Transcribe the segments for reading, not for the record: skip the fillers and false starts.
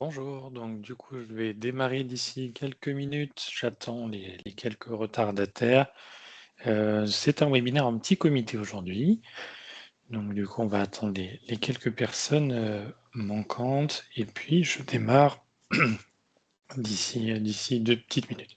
Bonjour, donc du coup je vais démarrer d'ici quelques minutes, j'attends les quelques retardataires. C'est un webinaire en petit comité aujourd'hui, donc du coup on va attendre les quelques personnes manquantes et puis je démarre d'ici 2 petites minutes.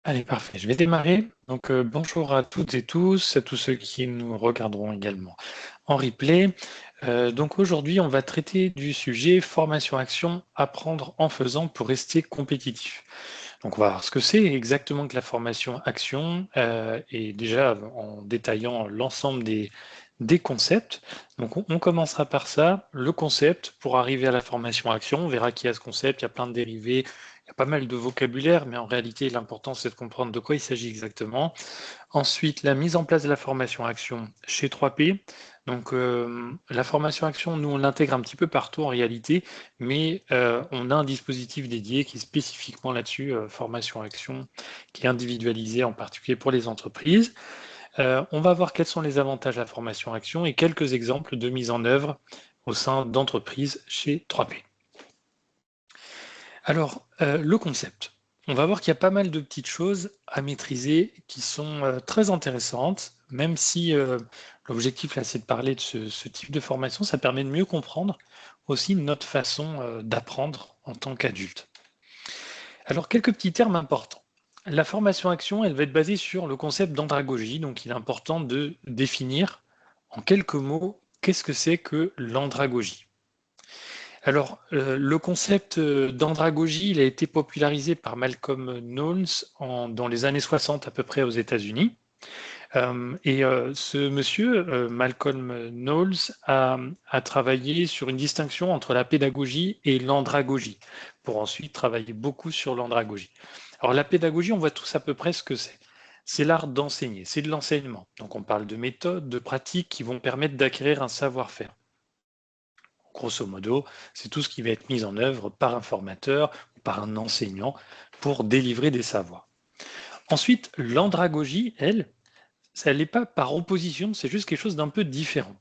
Allez, parfait, je vais démarrer. Donc bonjour à toutes et tous, à tous ceux qui nous regarderont également en replay. Donc aujourd'hui, on va traiter du sujet formation action, apprendre en faisant pour rester compétitif. Donc on va voir ce que c'est exactement que la formation action et déjà en détaillant l'ensemble des concepts. Donc on commencera par ça, le concept pour arriver à la formation action. On verra qu'il y a ce concept, il y a plein de dérivés, il y a pas mal de vocabulaire, mais en réalité l'important c'est de comprendre de quoi il s'agit exactement. Ensuite, la mise en place de la formation action chez 3P. Donc, la formation action, nous, on l'intègre un petit peu partout en réalité, mais on a un dispositif dédié qui est spécifiquement là-dessus, formation action, qui est individualisé en particulier pour les entreprises. On va voir quels sont les avantages de la formation action et quelques exemples de mise en œuvre au sein d'entreprises chez 3P. Alors, le concept. On va voir qu'il y a pas mal de petites choses à maîtriser qui sont très intéressantes, même si l'objectif là, c'est de parler de ce type de formation, ça permet de mieux comprendre aussi notre façon d'apprendre en tant qu'adulte. Alors, quelques petits termes importants. La formation action, elle va être basée sur le concept d'andragogie, donc il est important de définir en quelques mots qu'est-ce que c'est que l'andragogie. Alors, le concept d'andragogie, il a été popularisé par Malcolm Knowles dans les années 60 à peu près aux États-Unis. Ce monsieur, Malcolm Knowles, a travaillé sur une distinction entre la pédagogie et l'andragogie, pour ensuite travailler beaucoup sur l'andragogie. Alors, la pédagogie, on voit tous à peu près ce que c'est. C'est l'art d'enseigner, c'est de l'enseignement. Donc, on parle de méthodes, de pratiques qui vont permettre d'acquérir un savoir-faire. Grosso modo, c'est tout ce qui va être mis en œuvre par un formateur ou par un enseignant pour délivrer des savoirs. Ensuite, l'andragogie, elle n'est pas par opposition, c'est juste quelque chose d'un peu différent.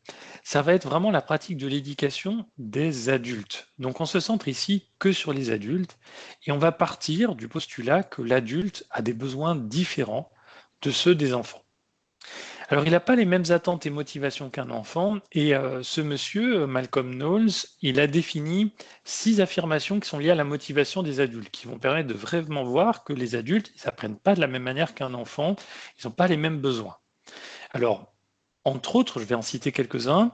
Ça va être vraiment la pratique de l'éducation des adultes. Donc on se centre ici que sur les adultes et on va partir du postulat que l'adulte a des besoins différents de ceux des enfants. Alors, il n'a pas les mêmes attentes et motivations qu'un enfant, et ce monsieur, Malcolm Knowles, il a défini 6 affirmations qui sont liées à la motivation des adultes, qui vont permettre de vraiment voir que les adultes, ils n'apprennent pas de la même manière qu'un enfant, ils n'ont pas les mêmes besoins. Alors, entre autres, je vais en citer quelques-uns,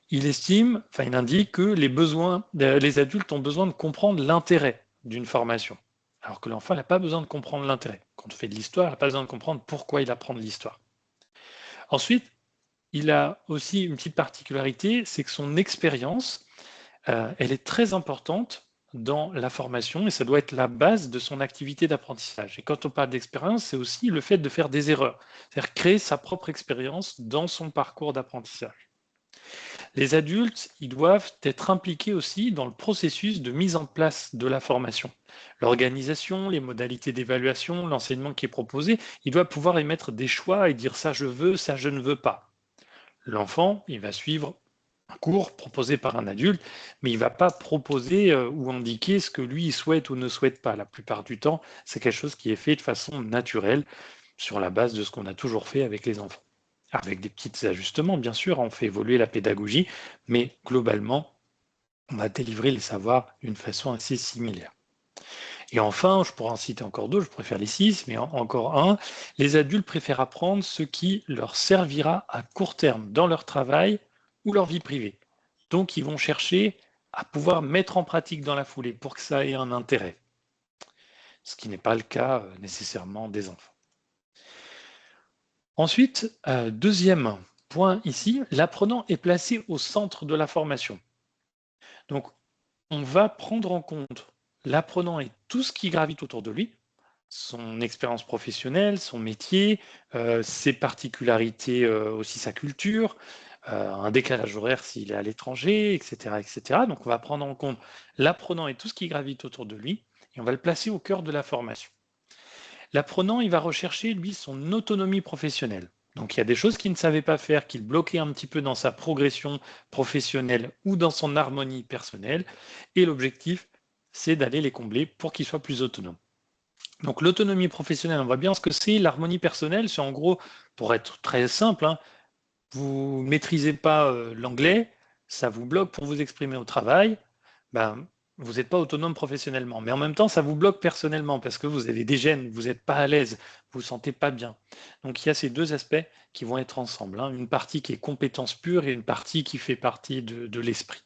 il indique que les adultes ont besoin de comprendre l'intérêt d'une formation, alors que l'enfant n'a pas besoin de comprendre l'intérêt. Quand on fait de l'histoire, il n'a pas besoin de comprendre pourquoi il apprend de l'histoire. Ensuite, il a aussi une petite particularité, c'est que son expérience, elle est très importante dans la formation et ça doit être la base de son activité d'apprentissage. Et quand on parle d'expérience, c'est aussi le fait de faire des erreurs, c'est-à-dire créer sa propre expérience dans son parcours d'apprentissage. Les adultes, ils doivent être impliqués aussi dans le processus de mise en place de la formation. L'organisation, les modalités d'évaluation, l'enseignement qui est proposé, il doit pouvoir émettre des choix et dire ça je veux, ça je ne veux pas. L'enfant, il va suivre un cours proposé par un adulte, mais il ne va pas proposer ou indiquer ce que lui il souhaite ou ne souhaite pas. La plupart du temps, c'est quelque chose qui est fait de façon naturelle sur la base de ce qu'on a toujours fait avec les enfants. Avec des petits ajustements, bien sûr, on fait évoluer la pédagogie, mais globalement, on va délivrer les savoirs d'une façon assez similaire. Et enfin, je pourrais en citer encore d'autres, je préfère les 6, mais encore un, les adultes préfèrent apprendre ce qui leur servira à court terme dans leur travail ou leur vie privée. Donc, ils vont chercher à pouvoir mettre en pratique dans la foulée pour que ça ait un intérêt, ce qui n'est pas le cas nécessairement des enfants. Ensuite, deuxième point ici, l'apprenant est placé au centre de la formation. Donc, on va prendre en compte l'apprenant et tout ce qui gravite autour de lui, son expérience professionnelle, son métier, ses particularités, aussi sa culture, un décalage horaire s'il est à l'étranger, etc., etc. Donc, on va prendre en compte l'apprenant et tout ce qui gravite autour de lui, et on va le placer au cœur de la formation. L'apprenant, il va rechercher, lui, son autonomie professionnelle. Donc, il y a des choses qu'il ne savait pas faire, qu'il bloquait un petit peu dans sa progression professionnelle ou dans son harmonie personnelle. Et l'objectif, c'est d'aller les combler pour qu'il soit plus autonome. Donc, l'autonomie professionnelle, on voit bien ce que c'est. L'harmonie personnelle, c'est en gros, pour être très simple, hein, vous ne maîtrisez pas l'anglais, ça vous bloque pour vous exprimer au travail. Ben, vous n'êtes pas autonome professionnellement, mais en même temps, ça vous bloque personnellement parce que vous avez des gênes, vous n'êtes pas à l'aise, vous ne vous sentez pas bien. Donc il y a ces deux aspects qui vont être ensemble, hein, une partie qui est compétence pure et une partie qui fait partie de l'esprit.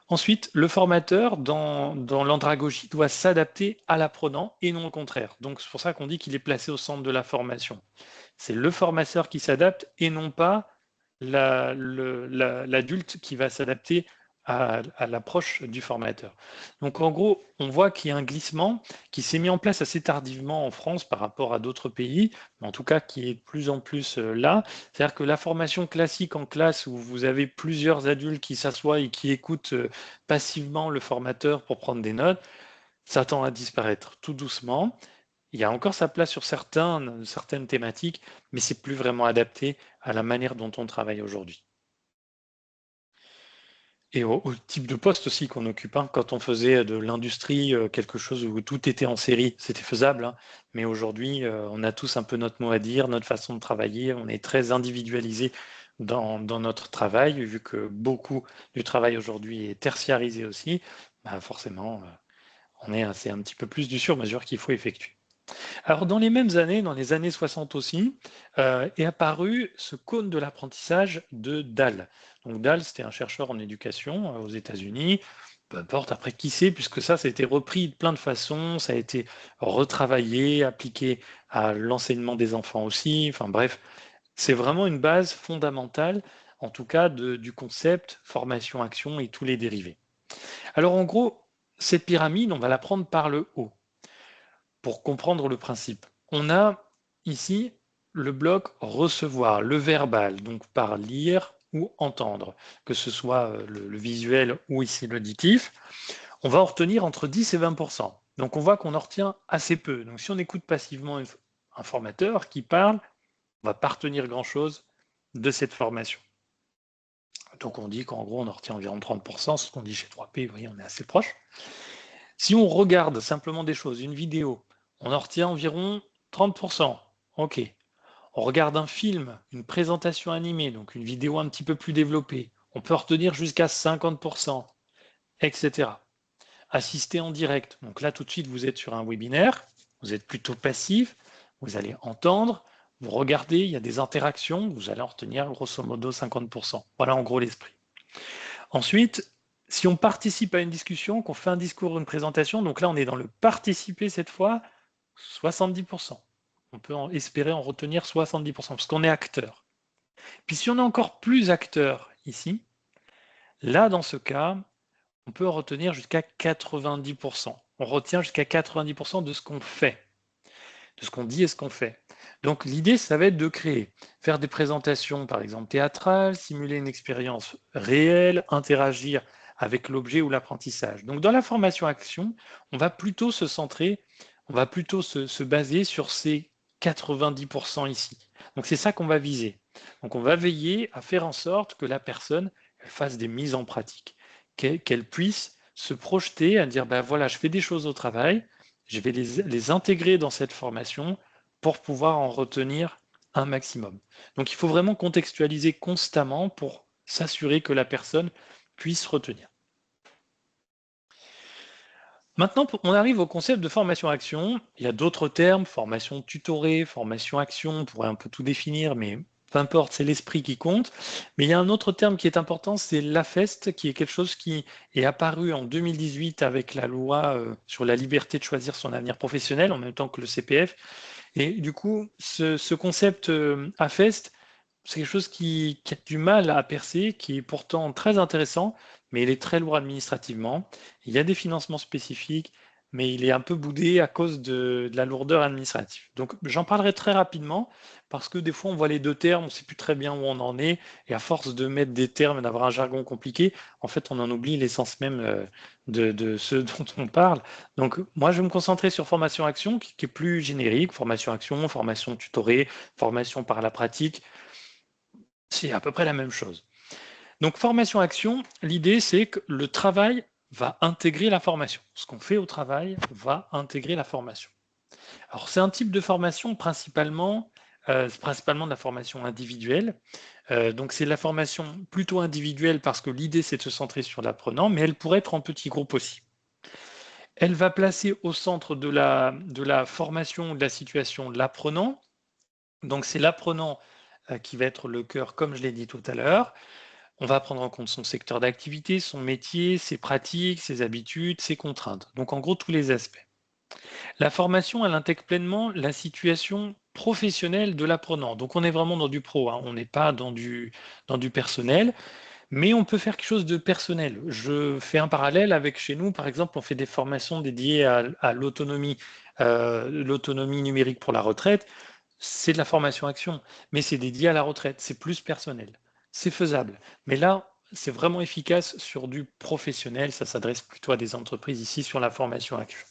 Ensuite, le formateur dans l'andragogie doit s'adapter à l'apprenant et non au contraire. Donc c'est pour ça qu'on dit qu'il est placé au centre de la formation. C'est le formateur qui s'adapte et non pas l'adulte qui va s'adapter à l'approche du formateur. Donc en gros, on voit qu'il y a un glissement qui s'est mis en place assez tardivement en France par rapport à d'autres pays, mais en tout cas qui est de plus en plus là. C'est-à-dire que la formation classique en classe où vous avez plusieurs adultes qui s'assoient et qui écoutent passivement le formateur pour prendre des notes, ça tend à disparaître tout doucement. Il y a encore sa place sur certaines thématiques, mais c'est plus vraiment adapté à la manière dont on travaille aujourd'hui. Et au type de poste aussi qu'on occupe. Hein. Quand on faisait de l'industrie, quelque chose où tout était en série, c'était faisable. Hein. Mais aujourd'hui, on a tous un peu notre mot à dire, notre façon de travailler. On est très individualisé dans notre travail, vu que beaucoup du travail aujourd'hui est tertiarisé aussi. Bah forcément, c'est un petit peu plus du sur-mesure qu'il faut effectuer. Alors, dans les mêmes années, dans les années 60 aussi, est apparu ce cône de l'apprentissage de Dahl. Donc, Dahl, c'était un chercheur en éducation aux États-Unis. Peu importe après qui c'est, puisque ça a été repris de plein de façons, ça a été retravaillé, appliqué à l'enseignement des enfants aussi. Enfin bref, c'est vraiment une base fondamentale, en tout cas, du concept formation, action et tous les dérivés. Alors, en gros, cette pyramide, on va la prendre par le haut pour comprendre le principe. On a ici le bloc recevoir, le verbal, donc par lire ou entendre, que ce soit le visuel ou ici l'auditif. On va en retenir entre 10 et 20%. Donc on voit qu'on en retient assez peu. Donc si on écoute passivement un formateur qui parle, on ne va pas retenir grand-chose de cette formation. Donc on dit qu'en gros on en retient environ 30%, ce qu'on dit chez 3P, vous voyez, on est assez proche. Si on regarde simplement des choses, une vidéo, on en retient environ 30%. OK. On regarde un film, une présentation animée, donc une vidéo un petit peu plus développée, on peut retenir jusqu'à 50%, etc. Assister en direct, donc là tout de suite vous êtes sur un webinaire, vous êtes plutôt passif, vous allez entendre, vous regardez, il y a des interactions, vous allez en retenir grosso modo 50%. Voilà en gros l'esprit. Ensuite, si on participe à une discussion, qu'on fait un discours ou une présentation, donc là on est dans le participer cette fois, 70%. On peut espérer en retenir 70%, parce qu'on est acteur. Puis si on est encore plus acteur ici, là dans ce cas, on peut retenir jusqu'à 90%. On retient jusqu'à 90% de ce qu'on fait, de ce qu'on dit et ce qu'on fait. Donc l'idée, ça va être de créer, faire des présentations, par exemple théâtrales, simuler une expérience réelle, interagir avec l'objet ou l'apprentissage. Donc dans la formation action, on va plutôt se centrer, on va plutôt se baser sur ces 90% ici. Donc c'est ça qu'on va viser. Donc on va veiller à faire en sorte que la personne fasse des mises en pratique, qu'elle puisse se projeter, à dire, ben voilà, je fais des choses au travail, je vais les intégrer dans cette formation pour pouvoir en retenir un maximum. Donc il faut vraiment contextualiser constamment pour s'assurer que la personne puisse retenir. Maintenant, on arrive au concept de formation-action. Il y a d'autres termes, formation tutorée, formation-action, on pourrait un peu tout définir, mais peu importe, c'est l'esprit qui compte. Mais il y a un autre terme qui est important, c'est l'AFEST, qui est quelque chose qui est apparu en 2018 avec la loi sur la liberté de choisir son avenir professionnel, en même temps que le CPF. Et du coup, ce concept AFEST, c'est quelque chose qui a du mal à percer, qui est pourtant très intéressant, mais il est très lourd administrativement. Il y a des financements spécifiques, mais il est un peu boudé à cause de la lourdeur administrative. Donc j'en parlerai très rapidement, parce que des fois on voit les deux termes, on ne sait plus très bien où on en est, et à force de mettre des termes et d'avoir un jargon compliqué, en fait on en oublie l'essence même de ce dont on parle. Donc moi je vais me concentrer sur formation action, qui est plus générique, formation action, formation tutorée, formation par la pratique. C'est à peu près la même chose. Donc, formation-action, l'idée, c'est que le travail va intégrer la formation. Ce qu'on fait au travail va intégrer la formation. Alors, c'est un type de formation principalement de la formation individuelle. Donc, c'est de la formation plutôt individuelle parce que l'idée, c'est de se centrer sur l'apprenant, mais elle pourrait être en petit groupe aussi. Elle va placer au centre de la formation, de la situation, l'apprenant. Donc, c'est l'apprenant qui va être le cœur, comme je l'ai dit tout à l'heure. On va prendre en compte son secteur d'activité, son métier, ses pratiques, ses habitudes, ses contraintes. Donc en gros, tous les aspects. La formation, elle intègre pleinement la situation professionnelle de l'apprenant. Donc on est vraiment dans du pro, hein. On n'est pas dans du personnel, mais on peut faire quelque chose de personnel. Je fais un parallèle avec chez nous, par exemple, on fait des formations dédiées à l'autonomie numérique pour la retraite. C'est de la formation action, mais c'est dédié à la retraite, c'est plus personnel. C'est faisable. Mais là, c'est vraiment efficace sur du professionnel, ça s'adresse plutôt à des entreprises ici sur la formation action.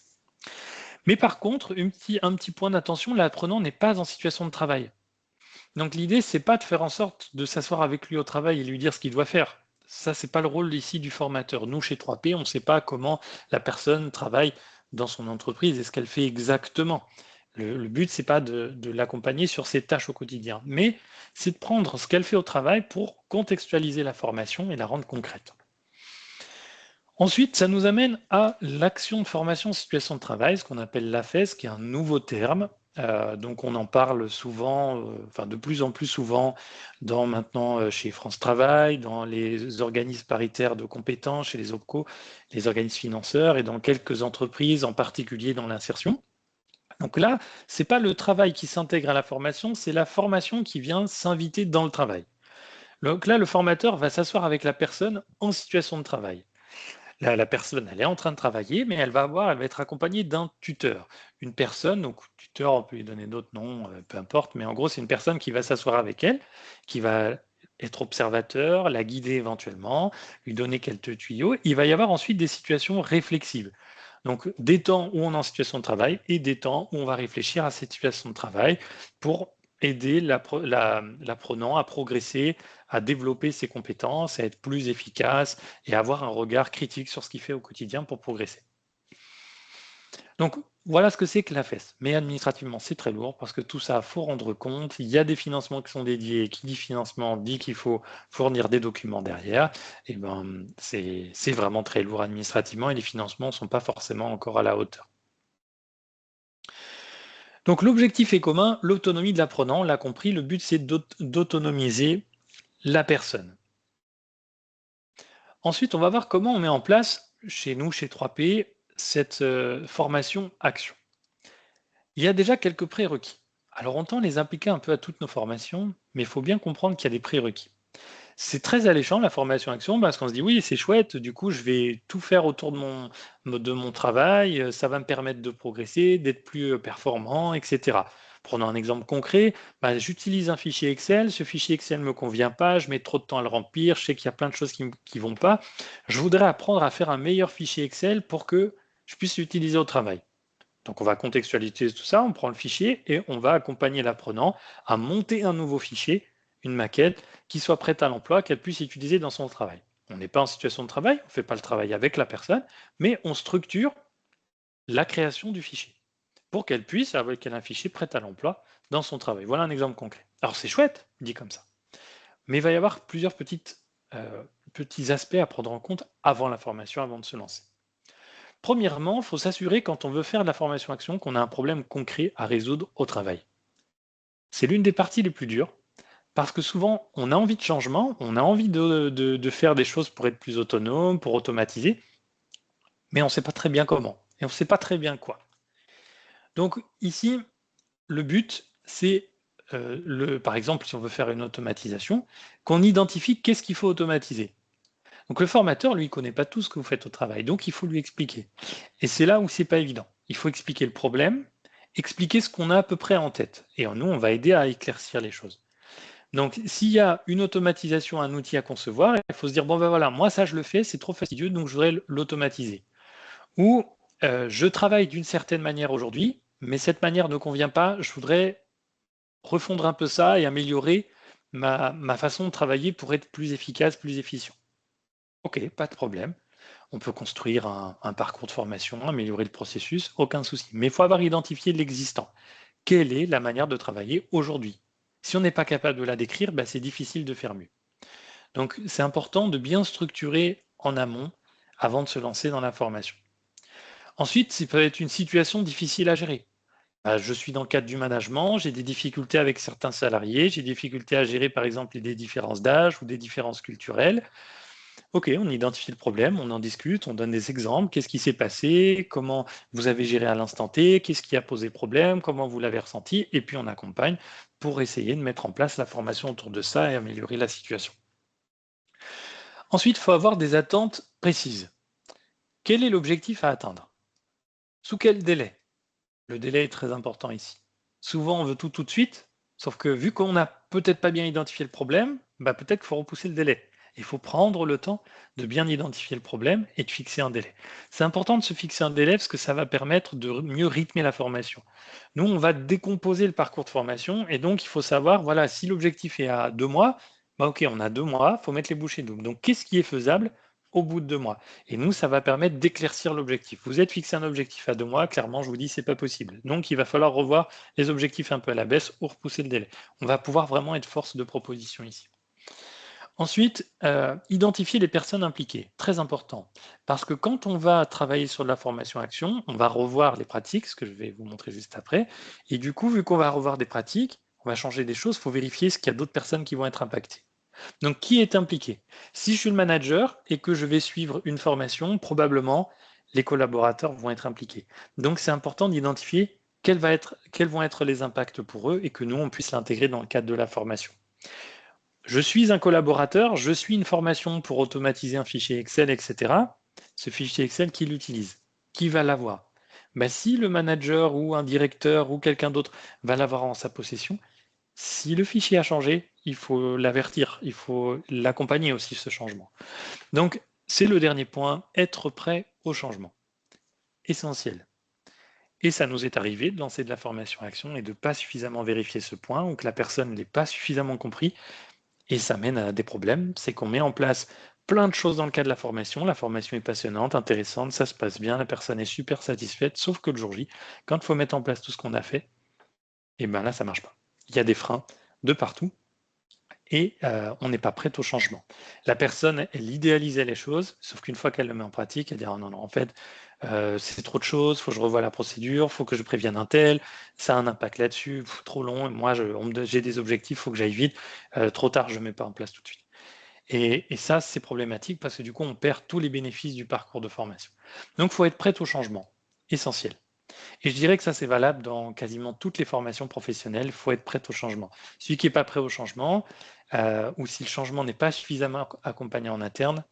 Mais par contre, un petit point d'attention, l'apprenant n'est pas en situation de travail. Donc l'idée, c'est pas de faire en sorte de s'asseoir avec lui au travail et lui dire ce qu'il doit faire. Ça, c'est pas le rôle ici du formateur. Nous, chez 3P, on ne sait pas comment la personne travaille dans son entreprise et ce qu'elle fait exactement. Le but, c'est pas de l'accompagner sur ses tâches au quotidien, mais c'est de prendre ce qu'elle fait au travail pour contextualiser la formation et la rendre concrète. Ensuite, ça nous amène à l'action de formation en situation de travail, ce qu'on appelle l'AFES, qui est un nouveau terme. Donc on en parle souvent, enfin de plus en plus souvent maintenant chez France Travail, dans les organismes paritaires de compétences, chez les OPCO, les organismes financeurs et dans quelques entreprises, en particulier dans l'insertion. Donc là, ce n'est pas le travail qui s'intègre à la formation, c'est la formation qui vient s'inviter dans le travail. Donc là, le formateur va s'asseoir avec la personne en situation de travail. La personne, elle est en train de travailler, mais elle va être accompagnée d'un tuteur. Une personne, donc tuteur, on peut lui donner d'autres noms, peu importe, mais en gros, c'est une personne qui va s'asseoir avec elle, qui va être observateur, la guider éventuellement, lui donner quelques tuyaux. Il va y avoir ensuite des situations réflexives. Donc, des temps où on est en situation de travail et des temps où on va réfléchir à cette situation de travail pour aider l'apprenant à progresser, à développer ses compétences, à être plus efficace et à avoir un regard critique sur ce qu'il fait au quotidien pour progresser. Donc, voilà ce que c'est que l'AFES. Mais administrativement, c'est très lourd parce que tout ça, il faut rendre compte. Il y a des financements qui sont dédiés. Qui dit financement dit qu'il faut fournir des documents derrière. Et ben, c'est vraiment très lourd administrativement et les financements ne sont pas forcément encore à la hauteur. Donc l'objectif est commun, l'autonomie de l'apprenant, on l'a compris, le but c'est d'autonomiser la personne. Ensuite, on va voir comment on met en place, chez nous, chez 3P, cette formation action. Il y a déjà quelques prérequis. Alors on tend les appliquer un peu à toutes nos formations, mais il faut bien comprendre qu'il y a des prérequis. C'est très alléchant la formation action parce qu'on se dit oui, c'est chouette, du coup je vais tout faire autour de mon travail, ça va me permettre de progresser, d'être plus performant, etc. Prenons un exemple concret, bah, j'utilise un fichier Excel, ce fichier Excel ne me convient pas, je mets trop de temps à le remplir, je sais qu'il y a plein de choses qui ne vont pas, je voudrais apprendre à faire un meilleur fichier Excel pour que je puisse l'utiliser au travail. Donc on va contextualiser tout ça, on prend le fichier et on va accompagner l'apprenant à monter un nouveau fichier, une maquette, qui soit prête à l'emploi, qu'elle puisse utiliser dans son travail. On n'est pas en situation de travail, on ne fait pas le travail avec la personne, mais on structure la création du fichier pour qu'elle puisse avoir un fichier prêt à l'emploi dans son travail. Voilà un exemple concret. Alors c'est chouette, dit comme ça, mais il va y avoir plusieurs petits aspects à prendre en compte avant la formation, avant de se lancer. Premièrement, il faut s'assurer quand on veut faire de la formation action qu'on a un problème concret à résoudre au travail. C'est l'une des parties les plus dures parce que souvent on a envie de changement, on a envie de faire des choses pour être plus autonome, pour automatiser, mais on ne sait pas très bien comment et on ne sait pas très bien quoi. Donc ici, le but, c'est, par exemple, si on veut faire une automatisation, qu'on identifie qu'est-ce qu'il faut automatiser. Donc le formateur, lui, ne connaît pas tout ce que vous faites au travail, donc il faut lui expliquer. Et c'est là où c'est pas évident. Il faut expliquer le problème, expliquer ce qu'on a à peu près en tête. Et nous, on va aider à éclaircir les choses. Donc s'il y a une automatisation, un outil à concevoir, il faut se dire, bon ben voilà, moi ça je le fais, c'est trop fastidieux, donc je voudrais l'automatiser. Ou je travaille d'une certaine manière aujourd'hui, mais cette manière ne convient pas, je voudrais refondre un peu ça et améliorer ma façon de travailler pour être plus efficace, plus efficient. Ok, pas de problème. On peut construire un parcours de formation, améliorer le processus, aucun souci. Mais il faut avoir identifié l'existant. Quelle est la manière de travailler aujourd'hui? Si on n'est pas capable de la décrire, ben, c'est difficile de faire mieux. Donc c'est important de bien structurer en amont avant de se lancer dans la formation. Ensuite, ça peut être une situation difficile à gérer. Je suis dans le cadre du management, j'ai des difficultés avec certains salariés, j'ai des difficultés à gérer par exemple des différences d'âge ou des différences culturelles. Ok, on identifie le problème, on en discute, on donne des exemples, qu'est-ce qui s'est passé, comment vous avez géré à l'instant T, qu'est-ce qui a posé problème, comment vous l'avez ressenti, et puis on accompagne pour essayer de mettre en place la formation autour de ça et améliorer la situation. Ensuite, il faut avoir des attentes précises. Quel est l'objectif à atteindre? Sous quel délai? Le délai est très important ici. Souvent, on veut tout de suite, sauf que vu qu'on n'a peut-être pas bien identifié le problème, peut-être qu'il faut repousser le délai. Il faut prendre le temps de bien identifier le problème et de fixer un délai. C'est important de se fixer un délai parce que ça va permettre de mieux rythmer la formation. Nous, on va décomposer le parcours de formation et donc il faut savoir, voilà, si l'objectif est à 2 mois, ok, on a 2 mois, il faut mettre les bouchées doubles. Donc, qu'est-ce qui est faisable au bout de 2 mois? Et nous, ça va permettre d'éclaircir l'objectif. Vous êtes fixé un objectif à 2 mois, clairement, je vous dis, c'est pas possible. Donc, il va falloir revoir les objectifs un peu à la baisse ou repousser le délai. On va pouvoir vraiment être force de proposition ici. Ensuite, identifier les personnes impliquées, très important. Parce que quand on va travailler sur de la formation action, on va revoir les pratiques, ce que je vais vous montrer juste après. Et du coup, vu qu'on va revoir des pratiques, on va changer des choses, il faut vérifier ce qu'il y a d'autres personnes qui vont être impactées. Donc, qui est impliqué? Si je suis le manager et que je vais suivre une formation, probablement, les collaborateurs vont être impliqués. Donc, c'est important d'identifier quels vont être les impacts pour eux et que nous, on puisse l'intégrer dans le cadre de la formation. Je suis un collaborateur, je suis une formation pour automatiser un fichier Excel, etc. Ce fichier Excel, qui l'utilise? Qui va l'avoir? Si le manager ou un directeur ou quelqu'un d'autre va l'avoir en sa possession, si le fichier a changé, il faut l'avertir, il faut l'accompagner aussi, ce changement. Donc, c'est le dernier point, être prêt au changement. Essentiel. Et ça nous est arrivé de lancer de la formation action et de ne pas suffisamment vérifier ce point, ou que la personne ne l'ait pas suffisamment compris, et ça mène à des problèmes. C'est qu'on met en place plein de choses dans le cadre de la formation est passionnante, intéressante, ça se passe bien, la personne est super satisfaite, sauf que le jour J, quand il faut mettre en place tout ce qu'on a fait, et là, ça ne marche pas. Il y a des freins de partout, et on n'est pas prêt au changement. La personne, elle idéalisait les choses, sauf qu'une fois qu'elle le met en pratique, elle dit non, en fait, c'est trop de choses, il faut que je revoie la procédure, il faut que je prévienne un tel, ça a un impact là-dessus, trop long, moi j'ai des objectifs, il faut que j'aille vite, trop tard, je ne mets pas en place tout de suite. Et ça, c'est problématique parce que du coup, on perd tous les bénéfices du parcours de formation. Donc, il faut être prêt au changement, essentiel. Et je dirais que ça, c'est valable dans quasiment toutes les formations professionnelles. Il faut être prêt au changement. Celui qui n'est pas prêt au changement, ou si le changement n'est pas suffisamment accompagné en interne,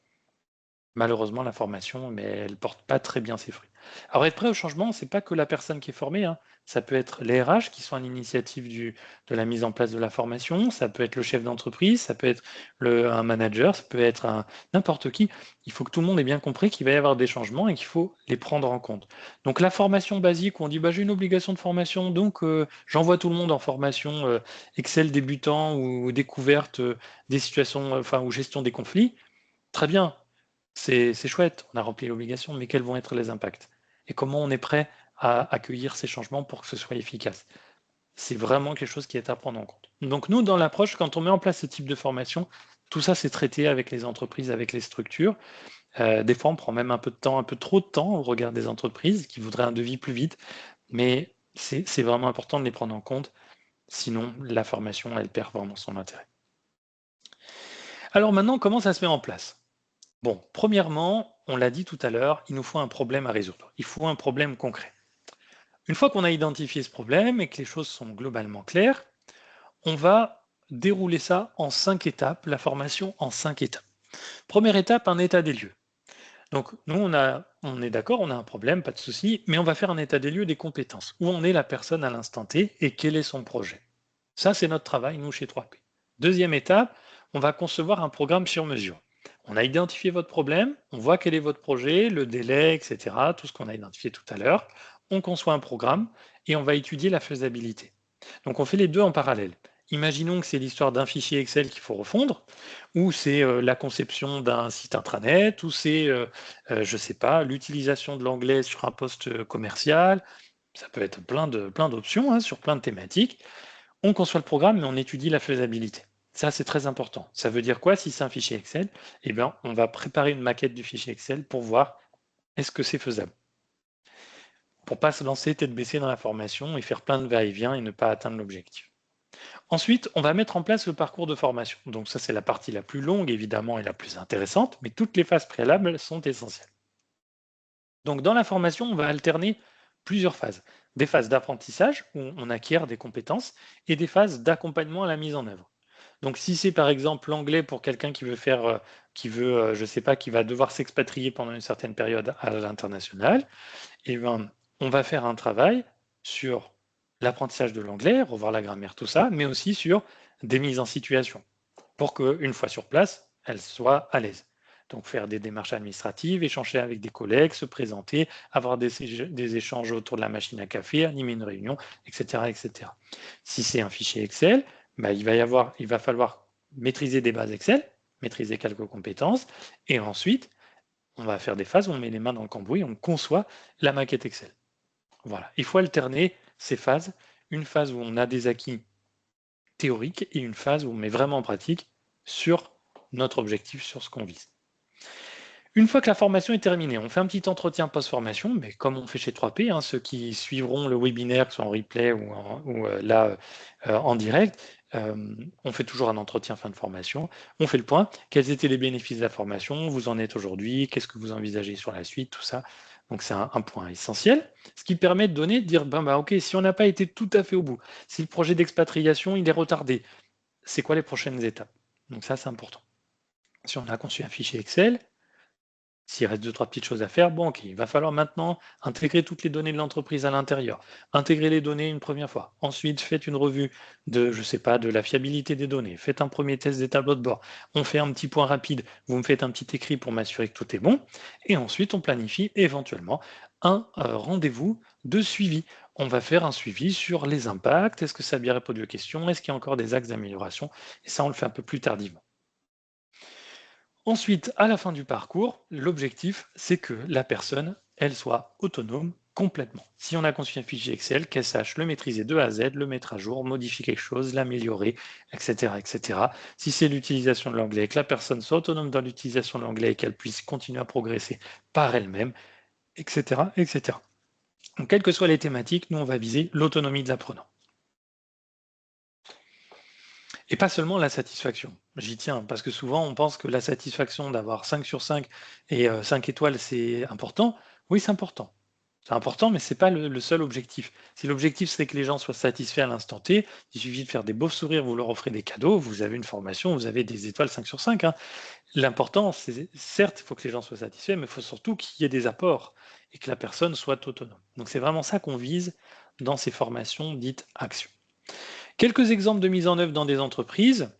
malheureusement, la formation, mais elle ne porte pas très bien ses fruits. Alors, être prêt au changement, c'est pas que la personne qui est formée, hein. Ça peut être les RH qui sont à l'initiative de la mise en place de la formation, ça peut être le chef d'entreprise, ça peut être un manager, ça peut être n'importe qui. Il faut que tout le monde ait bien compris qu'il va y avoir des changements et qu'il faut les prendre en compte. Donc, la formation basique, où on dit bah, j'ai une obligation de formation, donc j'envoie tout le monde en formation Excel débutant ou découverte des situations, enfin, ou gestion des conflits. Très bien, c'est chouette, on a rempli l'obligation, mais quels vont être les impacts? Et comment on est prêt à accueillir ces changements pour que ce soit efficace? C'est vraiment quelque chose qui est à prendre en compte. Donc nous, dans l'approche, quand on met en place ce type de formation, tout ça, c'est traité avec les entreprises, avec les structures. Des fois, on prend même un peu de temps, un peu trop de temps au regard des entreprises qui voudraient un devis plus vite, mais c'est vraiment important de les prendre en compte, sinon la formation, elle perd vraiment son intérêt. Alors maintenant, comment ça se met en place? Bon, premièrement, on l'a dit tout à l'heure, il nous faut un problème à résoudre. Il faut un problème concret. Une fois qu'on a identifié ce problème et que les choses sont globalement claires, on va dérouler ça en 5 étapes, la formation en 5 étapes. Première étape, un état des lieux. Donc nous, on est d'accord, on a un problème, pas de souci, mais on va faire un état des lieux des compétences. Où en est la personne à l'instant T et quel est son projet. Ça, c'est notre travail, nous, chez 3P. Deuxième étape, on va concevoir un programme sur mesure. On a identifié votre problème, on voit quel est votre projet, le délai, etc., tout ce qu'on a identifié tout à l'heure. On conçoit un programme et on va étudier la faisabilité. Donc on fait les deux en parallèle. Imaginons que c'est l'histoire d'un fichier Excel qu'il faut refondre, ou c'est la conception d'un site intranet, ou c'est, je ne sais pas, l'utilisation de l'anglais sur un poste commercial. Ça peut être plein d'options hein, sur plein de thématiques. On conçoit le programme, mais on étudie la faisabilité. Ça, c'est très important. Ça veut dire quoi si c'est un fichier Excel? Eh bien, on va préparer une maquette du fichier Excel pour voir est-ce que c'est faisable. Pour ne pas se lancer tête baissée dans la formation et faire plein de va-et-vient et ne pas atteindre l'objectif. Ensuite, on va mettre en place le parcours de formation. Donc ça, c'est la partie la plus longue, évidemment, et la plus intéressante, mais toutes les phases préalables sont essentielles. Donc dans la formation, on va alterner plusieurs phases. Des phases d'apprentissage, où on acquiert des compétences, et des phases d'accompagnement à la mise en œuvre. Donc si c'est par exemple l'anglais pour quelqu'un qui veut faire, je sais pas, qui va devoir s'expatrier pendant une certaine période à l'international, eh ben, on va faire un travail sur l'apprentissage de l'anglais, revoir la grammaire, tout ça, mais aussi sur des mises en situation, pour qu'une fois sur place, elle soit à l'aise. Donc faire des démarches administratives, échanger avec des collègues, se présenter, avoir des échanges autour de la machine à café, animer une réunion, etc. etc. Si c'est un fichier Excel, bah, il va falloir maîtriser des bases Excel, maîtriser quelques compétences, et ensuite, on va faire des phases où on met les mains dans le cambouis, on conçoit la maquette Excel. Voilà, il faut alterner ces phases, une phase où on a des acquis théoriques et une phase où on met vraiment en pratique sur notre objectif, sur ce qu'on vise. Une fois que la formation est terminée, on fait un petit entretien post-formation, mais comme on fait chez 3P, hein, ceux qui suivront le webinaire, que ce soit en replay ou là en direct, on fait toujours un entretien fin de formation. On fait le point. Quels étaient les bénéfices de la formation? Vous en êtes aujourd'hui? Qu'est-ce que vous envisagez sur la suite? Tout ça. Donc c'est un point essentiel, ce qui permet de donner, de dire, ben, bah, ok, si on n'a pas été tout à fait au bout, si le projet d'expatriation il est retardé, c'est quoi les prochaines étapes? Donc ça, c'est important. Si on a conçu un fichier Excel, s'il reste deux, trois petites choses à faire, bon, ok, il va falloir maintenant intégrer toutes les données de l'entreprise à l'intérieur, intégrer les données une première fois. Ensuite, faites une revue de, je sais pas, de la fiabilité des données. Faites un premier test des tableaux de bord. On fait un petit point rapide. Vous me faites un petit écrit pour m'assurer que tout est bon. Et ensuite, on planifie éventuellement un rendez-vous de suivi. On va faire un suivi sur les impacts. Est-ce que ça a bien répondu aux questions? Est-ce qu'il y a encore des axes d'amélioration? Et ça, on le fait un peu plus tardivement. Ensuite, à la fin du parcours, l'objectif, c'est que la personne, elle soit autonome complètement. Si on a conçu un fichier Excel, qu'elle sache le maîtriser de A à Z, le mettre à jour, modifier quelque chose, l'améliorer, etc., etc. Si c'est l'utilisation de l'anglais, que la personne soit autonome dans l'utilisation de l'anglais et qu'elle puisse continuer à progresser par elle-même, etc., etc. Donc, quelles que soient les thématiques, nous, on va viser l'autonomie de l'apprenant. Et pas seulement la satisfaction. J'y tiens, parce que souvent on pense que la satisfaction d'avoir 5 sur 5 et 5 étoiles, c'est important. Oui, c'est important. C'est important, mais ce n'est pas le seul objectif. Si l'objectif, c'est que les gens soient satisfaits à l'instant T, il suffit de faire des beaux sourires, vous leur offrez des cadeaux, vous avez une formation, vous avez des étoiles 5 sur 5. Hein. L'important, c'est certes, il faut que les gens soient satisfaits, mais il faut surtout qu'il y ait des apports et que la personne soit autonome. Donc c'est vraiment ça qu'on vise dans ces formations dites actions. Quelques exemples de mise en œuvre dans des entreprises.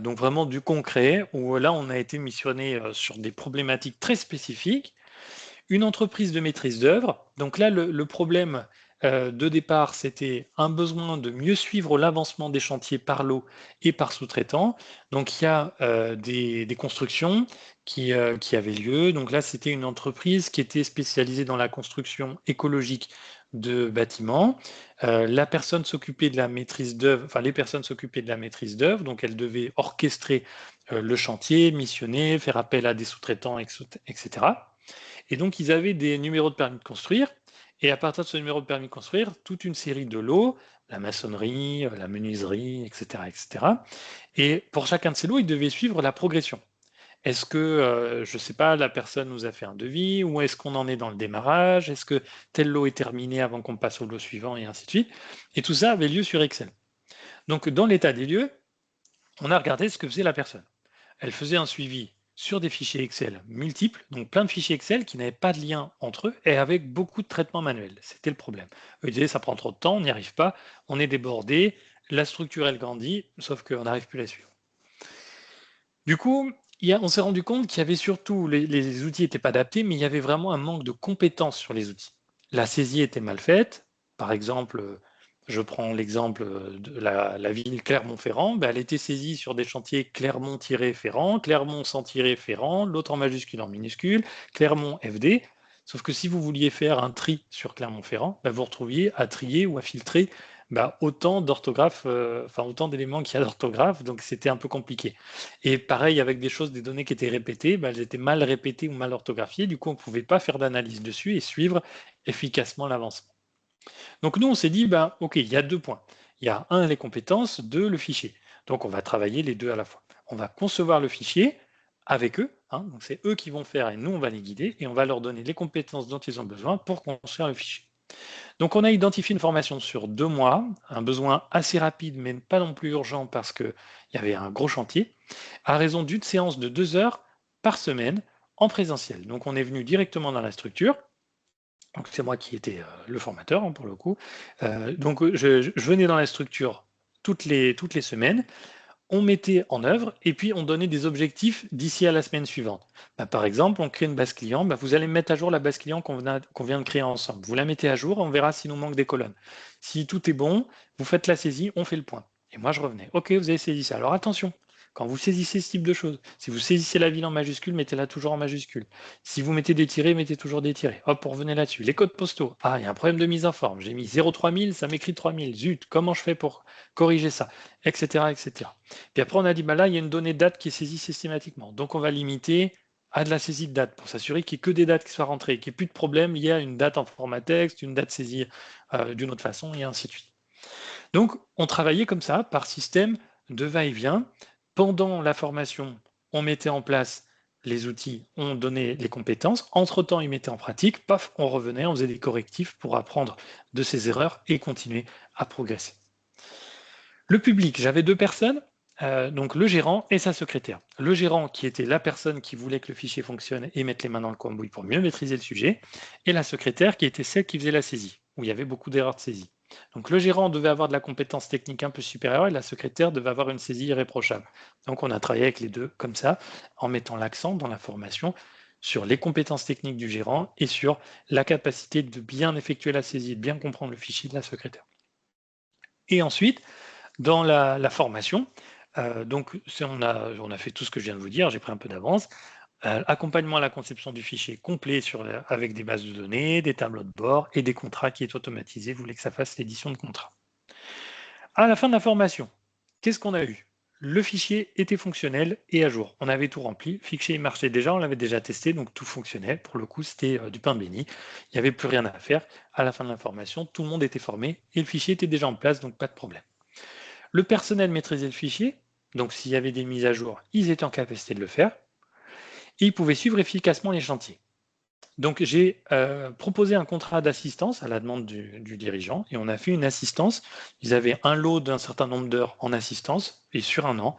Donc vraiment du concret, où là on a été missionné sur des problématiques très spécifiques. Une entreprise de maîtrise d'œuvre. Donc là, le problème de départ, c'était un besoin de mieux suivre l'avancement des chantiers par lot et par sous-traitant. Donc il y a des constructions qui avaient lieu. Donc là, c'était une entreprise qui était spécialisée dans la construction écologique de bâtiments. La personne s'occupait de la maîtrise d'œuvre, enfin les personnes s'occupaient de la maîtrise d'œuvre, donc elles devaient orchestrer le chantier, missionner, faire appel à des sous-traitants, etc. Et donc, ils avaient des numéros de permis de construire. Et à partir de ce numéro de permis de construire, toute une série de lots, la maçonnerie, la menuiserie, etc., etc. Et pour chacun de ces lots, ils devaient suivre la progression. Est-ce que, je ne sais pas, la personne nous a fait un devis, ou est-ce qu'on en est dans le démarrage? Est-ce que tel lot est terminé avant qu'on passe au lot suivant, et ainsi de suite? Et tout ça avait lieu sur Excel. Donc, dans l'état des lieux, on a regardé ce que faisait la personne. Elle faisait un suivi sur des fichiers Excel multiples, donc plein de fichiers Excel qui n'avaient pas de lien entre eux et avec beaucoup de traitements manuels. C'était le problème. Eux disaient ça prend trop de temps, on n'y arrive pas, on est débordé, la structure elle grandit, sauf qu'on n'arrive plus à la suivre. Du coup, on s'est rendu compte qu'il y avait surtout, les outils n'étaient pas adaptés, mais il y avait vraiment un manque de compétences sur les outils. La saisie était mal faite. Par exemple, je prends l'exemple de la ville Clermont-Ferrand, elle était saisie sur des chantiers Clermont-Ferrand, Clermont sans Ferrand, l'autre en majuscule en minuscule, Clermont FD. Sauf que si vous vouliez faire un tri sur Clermont-Ferrand, vous retrouviez à trier ou à filtrer autant d'orthographe, autant d'éléments qu'il y a d'orthographe, donc c'était un peu compliqué. Et pareil, avec des choses, des données qui étaient répétées, elles étaient mal répétées ou mal orthographiées, du coup on ne pouvait pas faire d'analyse dessus et suivre efficacement l'avancement. Donc nous, on s'est dit, ok, il y a 2 points. Il y a un, les compétences, 2, le fichier. Donc on va travailler les 2 à la fois. On va concevoir le fichier avec eux, donc c'est eux qui vont faire et nous, on va les guider et on va leur donner les compétences dont ils ont besoin pour construire le fichier. Donc on a identifié une formation sur 2 mois, un besoin assez rapide, mais pas non plus urgent parce qu'il y avait un gros chantier, à raison d'une séance de 2 heures par semaine en présentiel. Donc on est venu directement dans la structure. Donc c'est moi qui étais le formateur pour le coup. Donc je venais dans la structure toutes les semaines, on mettait en œuvre et puis on donnait des objectifs d'ici à la semaine suivante. Par exemple, on crée une base client, vous allez mettre à jour la base client qu'on vient de créer ensemble. Vous la mettez à jour, on verra s'il nous manque des colonnes. Si tout est bon, vous faites la saisie, on fait le point. Et moi je revenais. Ok, vous avez saisi ça. Alors attention, quand vous saisissez ce type de choses, si vous saisissez la ville en majuscule, mettez-la toujours en majuscule. Si vous mettez des tirés, mettez toujours des tirés. Hop, revenez là-dessus. Les codes postaux. Ah, il y a un problème de mise en forme. J'ai mis 03000, ça m'écrit 3000. Zut, comment je fais pour corriger ça, etc., etc. Puis après, on a dit, là, il y a une donnée de date qui est saisie systématiquement. Donc, on va limiter à de la saisie de date pour s'assurer qu'il n'y ait que des dates qui soient rentrées, qu'il n'y ait plus de problème lié à une date en format texte, une date saisie d'une autre façon, et ainsi de suite. Donc, on travaillait comme ça, par système de va-et-vient. Pendant la formation, on mettait en place les outils, on donnait les compétences. Entre-temps, ils mettaient en pratique, paf, on revenait, on faisait des correctifs pour apprendre de ses erreurs et continuer à progresser. Le public, j'avais 2 personnes, donc le gérant et sa secrétaire. Le gérant qui était la personne qui voulait que le fichier fonctionne et mettre les mains dans le cambouis pour mieux maîtriser le sujet, et la secrétaire qui était celle qui faisait la saisie, où il y avait beaucoup d'erreurs de saisie. Donc le gérant devait avoir de la compétence technique un peu supérieure et la secrétaire devait avoir une saisie irréprochable. Donc on a travaillé avec les 2 comme ça, en mettant l'accent dans la formation sur les compétences techniques du gérant et sur la capacité de bien effectuer la saisie, de bien comprendre le fichier de la secrétaire. Et ensuite, dans la formation, donc on a fait tout ce que je viens de vous dire, j'ai pris un peu d'avance. Accompagnement à la conception du fichier complet avec des bases de données, des tableaux de bord et des contrats qui est automatisé. Vous voulez que ça fasse l'édition de contrats. À la fin de la formation, qu'est-ce qu'on a eu? Le fichier était fonctionnel et à jour. On avait tout rempli. Le fichier marchait déjà, on l'avait déjà testé, donc tout fonctionnait. Pour le coup, c'était du pain béni. Il n'y avait plus rien à faire. À la fin de la formation, tout le monde était formé et le fichier était déjà en place, donc pas de problème. Le personnel maîtrisait le fichier, donc s'il y avait des mises à jour, ils étaient en capacité de le faire, et ils pouvaient suivre efficacement les chantiers. Donc, j'ai proposé un contrat d'assistance à la demande du dirigeant et on a fait une assistance. Ils avaient un lot d'un certain nombre d'heures en assistance et sur un an,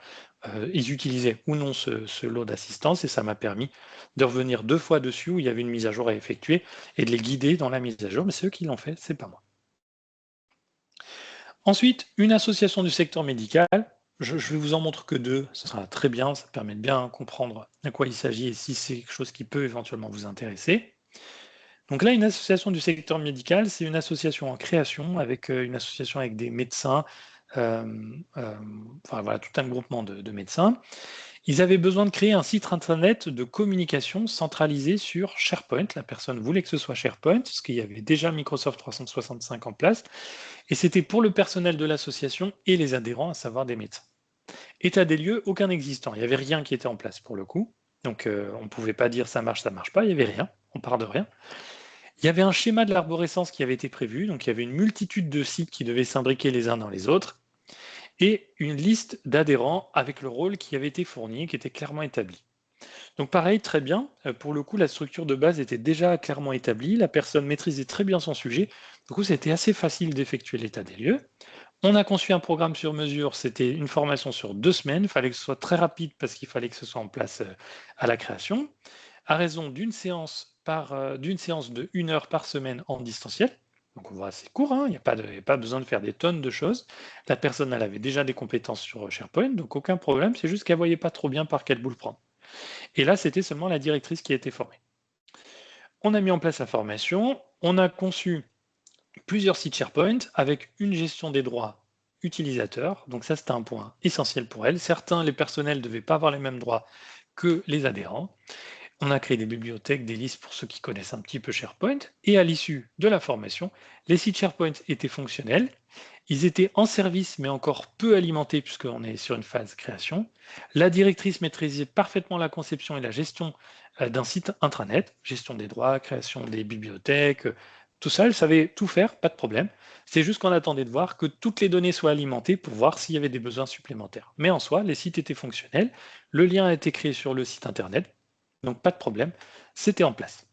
ils utilisaient ou non ce lot d'assistance et ça m'a permis de revenir 2 fois dessus où il y avait une mise à jour à effectuer et de les guider dans la mise à jour. Mais c'est eux qui l'ont fait, c'est pas moi. Ensuite, une association du secteur médical. Je vais vous en montrer que 2, ce sera très bien, ça permet de bien comprendre de quoi il s'agit et si c'est quelque chose qui peut éventuellement vous intéresser. Donc là, une association du secteur médical, c'est une association en création, avec une association avec des médecins, euh, euh, enfin voilà, tout un groupement de médecins. Ils avaient besoin de créer un site internet de communication centralisé sur SharePoint. La personne voulait que ce soit SharePoint, parce qu'il y avait déjà Microsoft 365 en place, et c'était pour le personnel de l'association et les adhérents, à savoir des médecins. État des lieux, aucun existant. Il n'y avait rien qui était en place pour le coup. Donc on ne pouvait pas dire ça marche pas, il n'y avait rien, on part de rien. Il y avait un schéma de l'arborescence qui avait été prévu, donc il y avait une multitude de sites qui devaient s'imbriquer les uns dans les autres, et une liste d'adhérents avec le rôle qui avait été fourni, qui était clairement établi. Donc pareil, très bien, pour le coup la structure de base était déjà clairement établie, la personne maîtrisait très bien son sujet, du coup c'était assez facile d'effectuer l'état des lieux. On a conçu un programme sur mesure, c'était une formation sur 2 semaines, il fallait que ce soit très rapide parce qu'il fallait que ce soit en place à la création, à raison d'une séance de 1 heure par semaine en distanciel. Donc on voit assez court, hein, il n'y a pas besoin de faire des tonnes de choses. La personne, elle avait déjà des compétences sur SharePoint, donc aucun problème, c'est juste qu'elle ne voyait pas trop bien par quelle boule prendre. Et là, c'était seulement la directrice qui a été formée. On a mis en place la formation, on a conçu plusieurs sites SharePoint avec une gestion des droits utilisateurs. Donc ça, c'était un point essentiel pour elle. Certains, les personnels, ne devaient pas avoir les mêmes droits que les adhérents. On a créé des bibliothèques, des listes pour ceux qui connaissent un petit peu SharePoint. Et à l'issue de la formation, les sites SharePoint étaient fonctionnels. Ils étaient en service, mais encore peu alimentés, puisqu'on est sur une phase création. La directrice maîtrisait parfaitement la conception et la gestion d'un site intranet, gestion des droits, création des bibliothèques, tout ça, elle savait tout faire, pas de problème. C'est juste qu'on attendait de voir que toutes les données soient alimentées pour voir s'il y avait des besoins supplémentaires. Mais en soi, les sites étaient fonctionnels. Le lien a été créé sur le site internet. Donc pas de problème, c'était en place.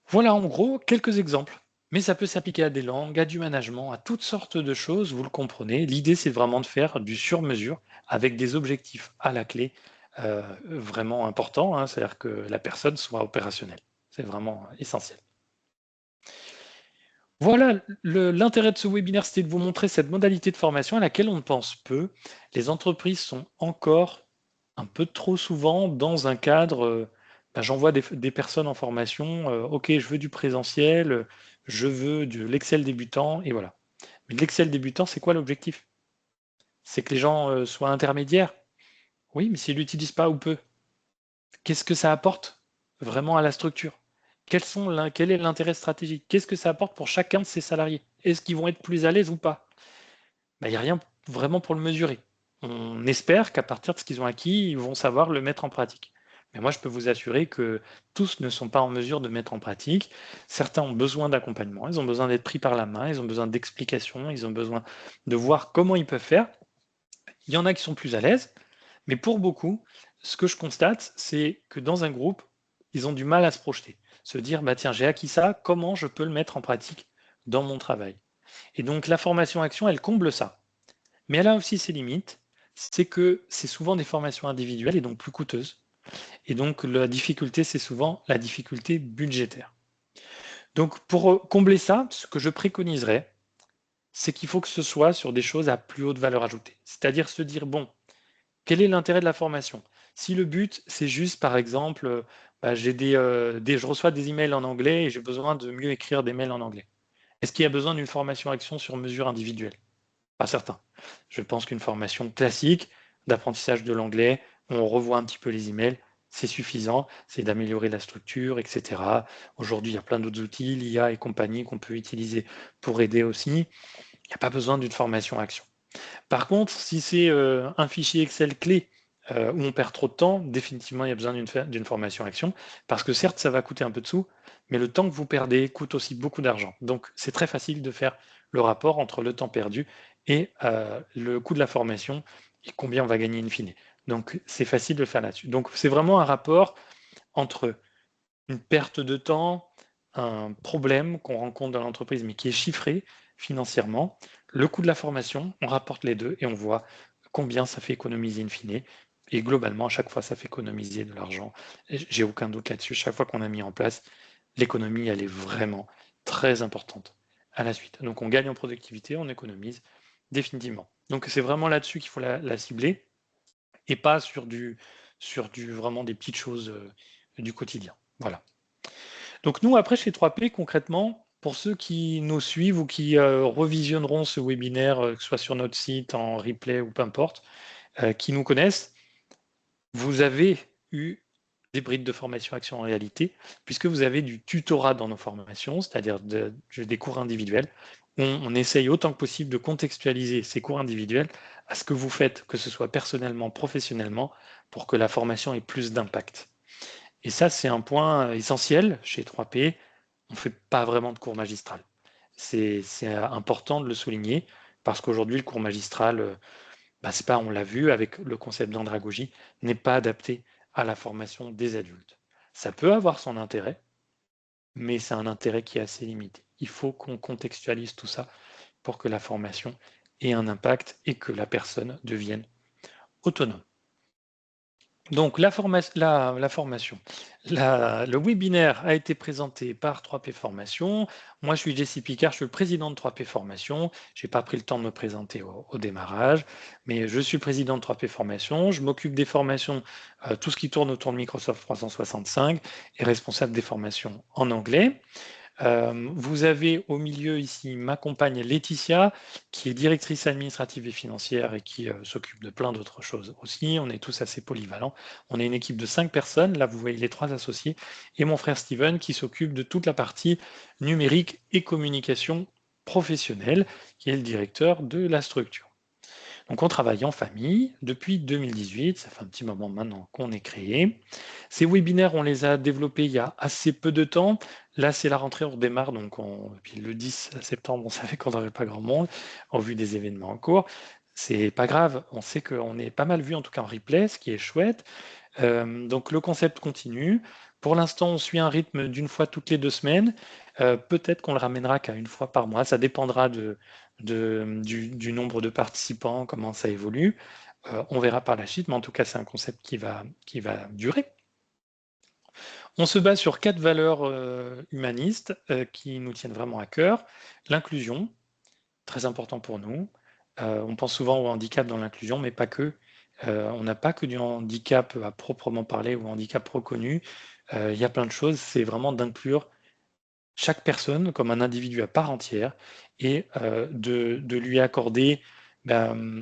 Voilà en gros quelques exemples. Mais ça peut s'appliquer à des langues, à du management, à toutes sortes de choses, vous le comprenez. L'idée, c'est vraiment de faire du sur-mesure avec des objectifs à la clé vraiment importants, hein, c'est-à-dire que la personne soit opérationnelle. C'est vraiment essentiel. Voilà, l'intérêt de ce webinaire, c'était de vous montrer cette modalité de formation à laquelle on pense peu. Les entreprises sont encore un peu trop souvent dans un cadre, j'envoie des personnes en formation, ok, je veux du présentiel, je veux de l'Excel débutant, et voilà. Mais de l'Excel débutant, c'est quoi l'objectif? C'est que les gens soient intermédiaires? Oui, mais s'ils l'utilisent pas ou peu, qu'est-ce que ça apporte vraiment à la structure? Quel est l'intérêt stratégique? Qu'est-ce que ça apporte pour chacun de ces salariés? Est-ce qu'ils vont être plus à l'aise ou pas? Il n'y a rien vraiment pour le mesurer. On espère qu'à partir de ce qu'ils ont acquis, ils vont savoir le mettre en pratique. Mais moi, je peux vous assurer que tous ne sont pas en mesure de mettre en pratique. Certains ont besoin d'accompagnement, ils ont besoin d'être pris par la main, ils ont besoin d'explications, ils ont besoin de voir comment ils peuvent faire. Il y en a qui sont plus à l'aise, mais pour beaucoup, ce que je constate, c'est que dans un groupe, ils ont du mal à se projeter. Se dire, bah tiens, j'ai acquis ça, comment je peux le mettre en pratique dans mon travail? Et donc la formation action, elle comble ça. Mais elle a aussi ses limites, c'est que c'est souvent des formations individuelles et donc plus coûteuses. Et donc la difficulté, c'est souvent la difficulté budgétaire. Donc pour combler ça, ce que je préconiserais, c'est qu'il faut que ce soit sur des choses à plus haute valeur ajoutée. C'est-à-dire se dire, bon, quel est l'intérêt de la formation? Si le but, c'est juste, par exemple, je reçois des emails en anglais et j'ai besoin de mieux écrire des mails en anglais. Est-ce qu'il y a besoin d'une formation action sur mesure individuelle? Pas certain. Je pense qu'une formation classique d'apprentissage de l'anglais, on revoit un petit peu les emails, c'est suffisant, c'est d'améliorer la structure, etc. Aujourd'hui, il y a plein d'autres outils, l'IA et compagnie, qu'on peut utiliser pour aider aussi. Il n'y a pas besoin d'une formation action. Par contre, si c'est un fichier Excel clé où on perd trop de temps, définitivement, il y a besoin d'une formation action, parce que certes, ça va coûter un peu de sous, mais le temps que vous perdez coûte aussi beaucoup d'argent. Donc, c'est très facile de faire le rapport entre le temps perdu et le coût de la formation et combien on va gagner in fine. Donc, c'est facile de faire là-dessus. Donc, c'est vraiment un rapport entre une perte de temps, un problème qu'on rencontre dans l'entreprise, mais qui est chiffré financièrement, le coût de la formation, on rapporte les deux et on voit combien ça fait économiser in fine. Et globalement, à chaque fois, ça fait économiser de l'argent. J'ai aucun doute là-dessus. Chaque fois qu'on a mis en place, l'économie, elle est vraiment très importante à la suite. Donc, on gagne en productivité, on économise définitivement. Donc, c'est vraiment là-dessus qu'il faut la cibler et pas sur vraiment des petites choses du quotidien. Voilà. Donc nous, après, chez 3P, concrètement, pour ceux qui nous suivent ou qui revisionneront ce webinaire, que ce soit sur notre site, en replay ou peu importe, qui nous connaissent, vous avez eu des brides de formation action en réalité, puisque vous avez du tutorat dans nos formations, c'est-à-dire des cours individuels. On essaye autant que possible de contextualiser ces cours individuels à ce que vous faites, que ce soit personnellement, professionnellement, pour que la formation ait plus d'impact. Et ça, c'est un point essentiel chez 3P. On ne fait pas vraiment de cours magistral. C'est important de le souligner parce qu'aujourd'hui, le cours magistral, c'est pas, on l'a vu avec le concept d'andragogie, n'est pas adapté à la formation des adultes. Ça peut avoir son intérêt, mais c'est un intérêt qui est assez limité. Il faut qu'on contextualise tout ça pour que la formation ait un impact et que la personne devienne autonome. Donc la formation, le webinaire a été présenté par 3P Formation. Moi, je suis Jesse Picard, je suis le président de 3P Formation. Je n'ai pas pris le temps de me présenter au démarrage, mais je suis le président de 3P Formation. Je m'occupe des formations, tout ce qui tourne autour de Microsoft 365 et responsable des formations en anglais. Vous avez au milieu ici ma compagne Laetitia, qui est directrice administrative et financière et qui s'occupe de plein d'autres choses aussi. On est tous assez polyvalents. On est une équipe de 5 personnes. Là, vous voyez les 3 associés. Et mon frère Steven, qui s'occupe de toute la partie numérique et communication professionnelle, qui est le directeur de la structure. Donc on travaille en famille depuis 2018, ça fait un petit moment maintenant qu'on est créé. Ces webinaires, on les a développés il y a assez peu de temps. Là, c'est la rentrée, on redémarre, donc puis le 10 septembre, on savait qu'on n'aurait pas grand monde, au vu des événements en cours. C'est pas grave, on sait qu'on est pas mal vu en tout cas en replay, ce qui est chouette. Donc le concept continue. Pour l'instant, on suit un rythme d'une fois toutes les 2 semaines. Peut-être qu'on le ramènera qu'à une fois par mois. Ça dépendra du nombre de participants, comment ça évolue. On verra par la suite, mais en tout cas, c'est un concept qui va durer. On se base sur 4 valeurs humanistes qui nous tiennent vraiment à cœur. L'inclusion, très important pour nous. On pense souvent au handicap dans l'inclusion, mais pas que. On n'a pas que du handicap à proprement parler ou handicap reconnu. Il y a plein de choses. C'est vraiment d'inclure chaque personne comme un individu à part entière et de lui accorder ben,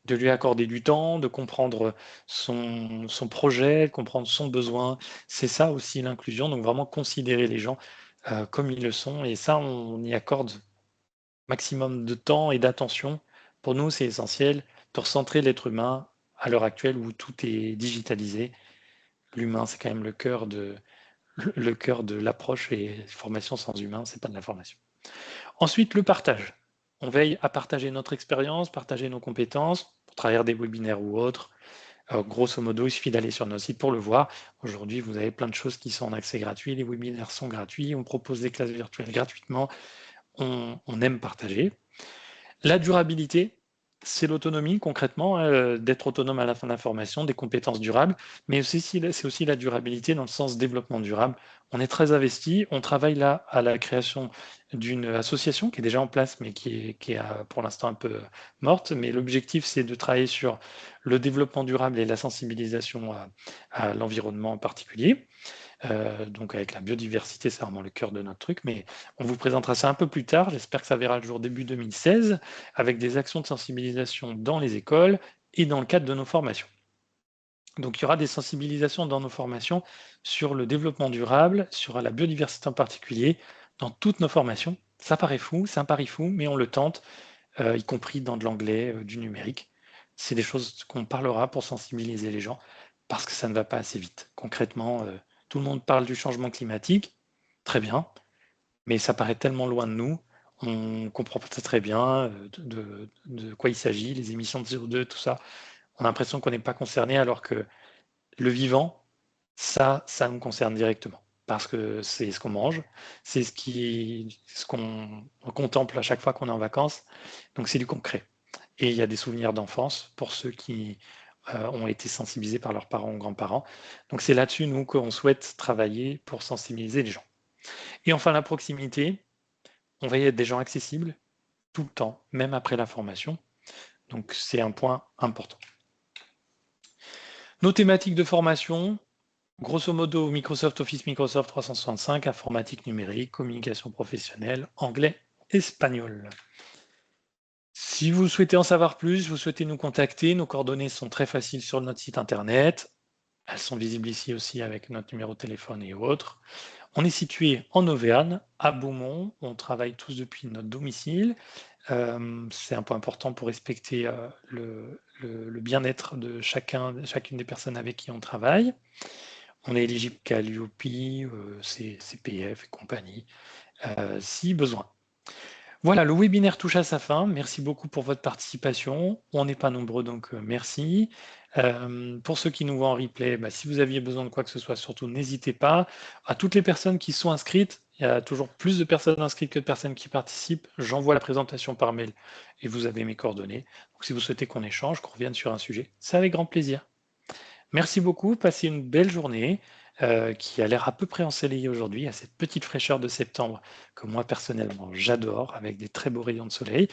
de lui accorder du temps, de comprendre son projet, comprendre son besoin. C'est ça aussi l'inclusion, donc vraiment considérer les gens comme ils le sont. Et ça, on y accorde maximum de temps et d'attention. Pour nous, c'est essentiel de recentrer l'être humain à l'heure actuelle où tout est digitalisé. L'humain, c'est quand même le cœur de l'approche et formation sans humain, c'est pas de la formation. Ensuite, le partage. On veille à partager notre expérience, partager nos compétences, pour travers des webinaires ou autres. Grosso modo, il suffit d'aller sur nos sites pour le voir. Aujourd'hui, vous avez plein de choses qui sont en accès gratuit. Les webinaires sont gratuits. On propose des classes virtuelles gratuitement. On aime partager. La durabilité, c'est l'autonomie concrètement, d'être autonome à la fin de la formation, des compétences durables, mais c'est aussi la durabilité dans le sens développement durable. On est très investi, on travaille là à la création d'une association qui est déjà en place, mais qui est pour l'instant un peu morte. Mais l'objectif, c'est de travailler sur le développement durable et la sensibilisation à l'environnement en particulier. Donc avec la biodiversité, c'est vraiment le cœur de notre truc, mais on vous présentera ça un peu plus tard. J'espère que ça verra le jour début 2016, avec des actions de sensibilisation dans les écoles et dans le cadre de nos formations. Donc il y aura des sensibilisations dans nos formations sur le développement durable, sur la biodiversité en particulier, dans toutes nos formations. Ça paraît fou, c'est un pari fou, mais on le tente, y compris dans de l'anglais, du numérique. C'est des choses qu'on parlera pour sensibiliser les gens, parce que ça ne va pas assez vite. Concrètement, tout le monde parle du changement climatique, très bien, mais ça paraît tellement loin de nous, on comprend pas très bien de quoi il s'agit, les émissions de CO2, tout ça. On a l'impression qu'on n'est pas concerné, alors que le vivant, ça nous concerne directement. parce que c'est ce qu'on mange, c'est ce qu'on contemple à chaque fois qu'on est en vacances, donc c'est du concret. Et il y a des souvenirs d'enfance pour ceux qui ont été sensibilisés par leurs parents ou grands-parents. Donc c'est là-dessus, nous, qu'on souhaite travailler pour sensibiliser les gens. Et enfin, la proximité, on va y être des gens accessibles tout le temps, même après la formation. Donc c'est un point important. Nos thématiques de formation, grosso modo, Microsoft Office, Microsoft 365, informatique numérique, communication professionnelle, anglais, espagnol. Si vous souhaitez en savoir plus, vous souhaitez nous contacter, nos coordonnées sont très faciles sur notre site internet. Elles sont visibles ici aussi avec notre numéro de téléphone et autres. On est situé en Auvergne, à Beaumont. On travaille tous depuis notre domicile. C'est un point important pour respecter le bien-être de chacune des personnes avec qui on travaille. On est éligible qu'à l'UOP, CPF et compagnie, si besoin. Voilà, le webinaire touche à sa fin. Merci beaucoup pour votre participation. On n'est pas nombreux, donc merci. Pour ceux qui nous voient en replay, si vous aviez besoin de quoi que ce soit, surtout n'hésitez pas. À toutes les personnes qui sont inscrites, il y a toujours plus de personnes inscrites que de personnes qui participent. J'envoie la présentation par mail et vous avez mes coordonnées. Donc si vous souhaitez qu'on échange, qu'on revienne sur un sujet, c'est avec grand plaisir. Merci beaucoup, passez une belle journée qui a l'air à peu près ensoleillée aujourd'hui, à cette petite fraîcheur de septembre que moi personnellement j'adore, avec des très beaux rayons de soleil.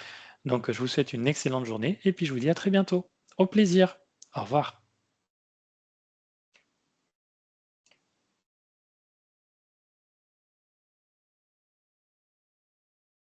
Donc je vous souhaite une excellente journée et puis je vous dis à très bientôt. Au plaisir. Au revoir.